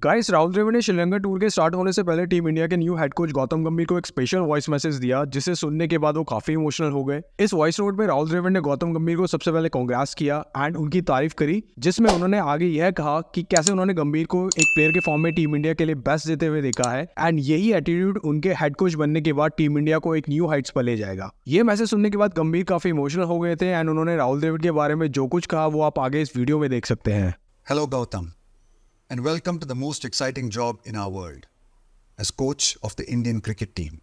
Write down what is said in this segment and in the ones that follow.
Guys, Rahul Dravid ने Sri Lanka tour के start होने से पहले टीम इंडिया के न्यू हेड कोच गौतम गंभीर को एक स्पेशल वॉइस मैसेज दिया, जिसे सुनने के बाद वो काफी इमोशनल हो गए। इस वॉइस नोट में राहुल द्रविड़ ने गौतम गंभीर को सबसे पहले कांग्रेस किया एंड उनकी तारीफ करी, जिसमें उन्होंने आगे यह कहा कि कैसे उन्होंने गंभीर को एक प्लेयर के फॉर्म में टीम इंडिया के लिए बेस्ट देते हुए देखा है एंड यही एटीट्यूड उनके हेड कोच बनने के बाद टीम इंडिया को एक न्यू हाइट्स पर ले जाएगा। ये मैसेज सुनने के बाद गंभीर काफी इमोशनल हो गए थे एंड उन्होंने राहुल द्रविड़ के बारे में जो कुछ कहा वो आप आगे इस वीडियो में देख सकते हैं। Hello Gautam, and welcome to the most exciting job in our world, as coach of the Indian cricket team.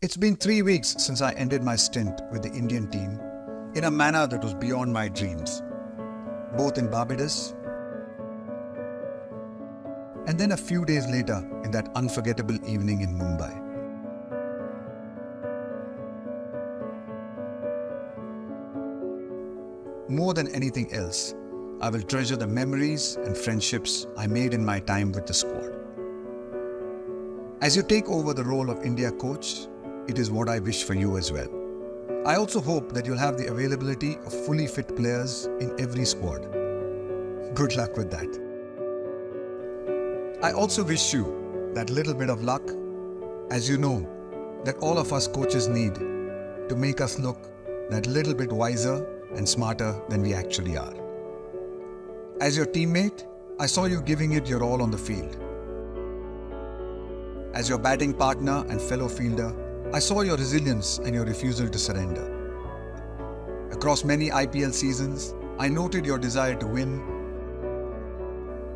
It's been 3 weeks since I ended my stint with the Indian team in a manner that was beyond my dreams, both in Barbados and then a few days later in that unforgettable evening in Mumbai. More than anything else, I will treasure the memories and friendships I made in my time with the squad. As you take over the role of India coach, it is what I wish for you as well. I also hope that you'll have the availability of fully fit players in every squad. Good luck with that. I also wish you that little bit of luck, as you know that all of us coaches need to make us look that little bit wiser and smarter than we actually are. As your teammate, I saw you giving it your all on the field. As your batting partner and fellow fielder, I saw your resilience and your refusal to surrender. Across many IPL seasons, I noted your desire to win,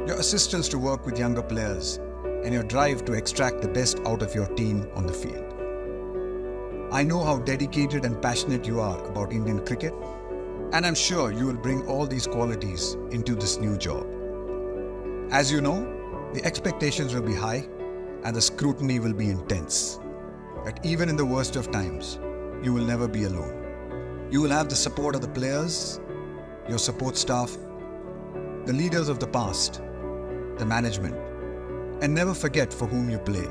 your assistance to work with younger players, and your drive to extract the best out of your team on the field. I know how dedicated and passionate you are about Indian cricket, and I'm sure you will bring all these qualities into this new job. As you know, the expectations will be high and the scrutiny will be intense. But even in the worst of times, you will never be alone. You will have the support of the players, your support staff, the leaders of the past, the management, and never forget for whom you play,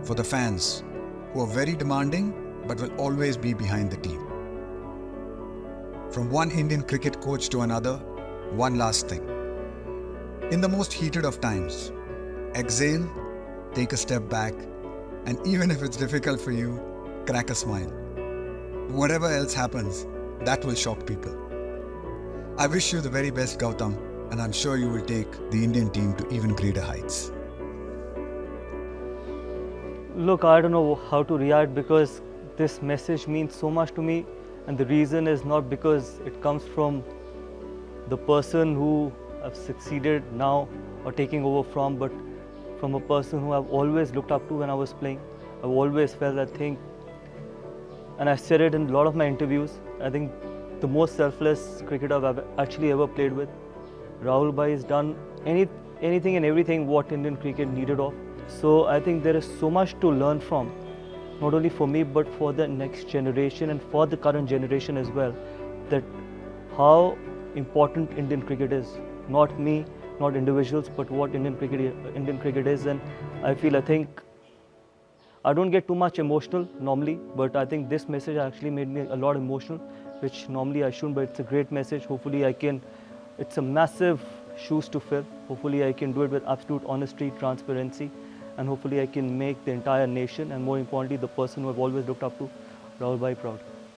for the fans who are very demanding but will always be behind the team. From one Indian cricket coach to another, one last thing. In the most heated of times, exhale, take a step back, and even if it's difficult for you, crack a smile. Whatever else happens, that will shock people. I wish you the very best, Gautam, and I'm sure you will take the Indian team to even greater heights. Look, I don't know how to react because this message means so much to me. And the reason is not because it comes from the person who I've succeeded now or taking over from, but from a person who I've always looked up to when I was playing. I've always felt that thing, and I said it in a lot of my interviews. I think the most selfless cricketer I've actually ever played with. Rahul Bhai has done anything and everything what Indian cricket needed of. So I think there is so much to learn from. Not only for me, but for the next generation and for the current generation as well, that how important Indian cricket is. Not me, not individuals, but what Indian cricket is. And I think I don't get too much emotional normally, but I think this message actually made me a lot emotional, which normally I shouldn't, but it's a great message. Hopefully it's a massive shoes to fill. Hopefully I can do it with absolute honesty, transparency, and hopefully I can make the entire nation and more importantly the person who I've always looked up to, Rahul Bhai, proud.